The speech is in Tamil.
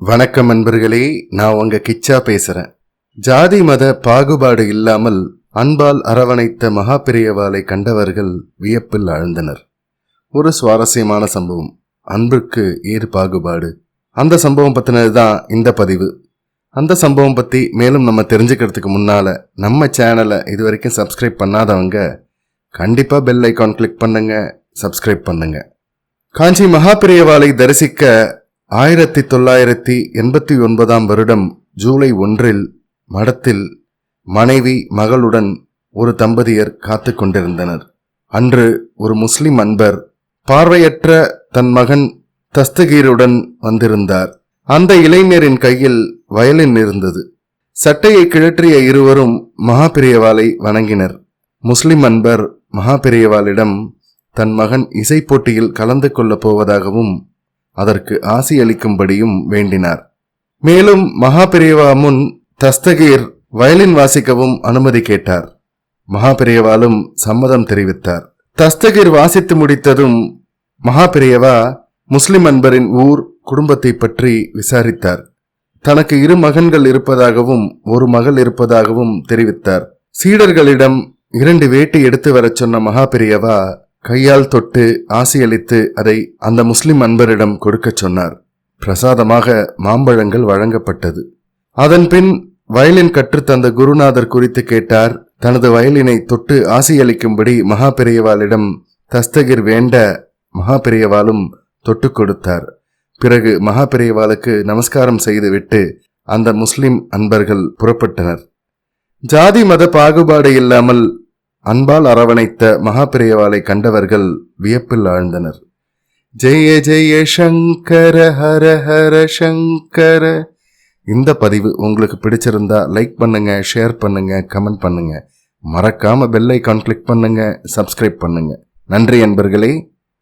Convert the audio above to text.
வணக்கம் நண்பர்களே, நான் உங்க கிச்சா பேசுறேன். ஜாதி மத பாகுபாடு இல்லாமல் அன்பால் அரவணைத்த மகாபெரியவாளை கண்டவர்கள் வியப்பில் ஆழ்ந்தனர். ஒரு சுவாரஸ்யமான சம்பவம், அன்புக்கு ஏறு பாகுபாடு. அந்த சம்பவம் பத்தினதுதான் இந்த பதிவு. அந்த சம்பவம் பத்தி மேலும் நம்ம தெரிஞ்சுக்கிறதுக்கு முன்னால நம்ம சேனலை இது வரைக்கும் சப்ஸ்கிரைப் பண்ணாதவங்க கண்டிப்பா பெல் ஐக்கான் கிளிக் பண்ணுங்க, சப்ஸ்கிரைப் பண்ணுங்க. காஞ்சி மகாபெரியவாளை தரிசிக்க 1989 வருடம் ஜூலை 1 மடத்தில் மனைவி மகளுடன் ஒரு தம்பதியர் காத்து கொண்டிருந்தனர். அன்று ஒரு முஸ்லிம் அன்பர் பார்வையற்ற தன் மகன் தஸ்தகீருடன் வந்திருந்தார். அந்த இளைஞரின் கையில் வயலின் இருந்தது. சட்டையை கிழற்றிய இருவரும் மகாபெரியவாளை வணங்கினர். முஸ்லிம் அன்பர் மகாபெரியவாளிடம் தன் மகன் இசை போட்டியில் கலந்து கொள்ளப் போவதாகவும் அதற்கு ஆசி அளிக்கும்படியும் வேண்டினார். மேலும் மகாபெரியவா முன் தஸ்தகீர் வயலின் வாசிக்கவும் அனுமதி கேட்டார். மகாபெரியவாலும் சம்மதம் தெரிவித்தார். தஸ்தகீர் வாசித்து முடித்ததும் மகாபெரியவா முஸ்லிம் அன்பரின் ஊர், குடும்பத்தை பற்றி விசாரித்தார். தனக்கு 2 மகன்கள் இருப்பதாகவும் 1 மகள் இருப்பதாகவும் தெரிவித்தார். சீடர்களிடம் 2 வேட்டி எடுத்து வரச் சொன்ன மகாபெரியவா கையால் தொட்டு ஆசியளித்து அதை அந்த முஸ்லிம் அன்பரிடம் கொடுக்க சொன்னார். பிரசாதமாக மாம்பழங்கள் வழங்கப்பட்டது. அதன் பின் வயலின் கற்றுத்தந்த குருநாதர் குறித்து கேட்டார். தனது வயலினை தொட்டு ஆசியளிக்கும்படி மகாபெரியவாளிடம் தஸ்தகீர் வேண்ட மகாபெரியவாளும் தொட்டு கொடுத்தார். பிறகு மகாபெரியவாளுக்கு நமஸ்காரம் செய்துவிட்டு அந்த முஸ்லிம் அன்பர்கள் புறப்பட்டனர். ஜாதி மத பாகுபாடு இல்லாமல் அன்பால் அரவணைத்த மகாபெரியவாளை கண்டவர்கள் வியப்பில் ஆழ்ந்தனர். ஜெய ஜெய சங்கர ஹர ஹர சங்கர. இந்த பதிவு உங்களுக்கு பிடிச்சிருந்தா லைக் பண்ணுங்க, ஷேர் பண்ணுங்க, கமெண்ட் பண்ணுங்க. மறக்காம பெல் ஐகான் கிளிக் பண்ணுங்க, சப்ஸ்கிரைப் பண்ணுங்க. நன்றி நண்பர்களே.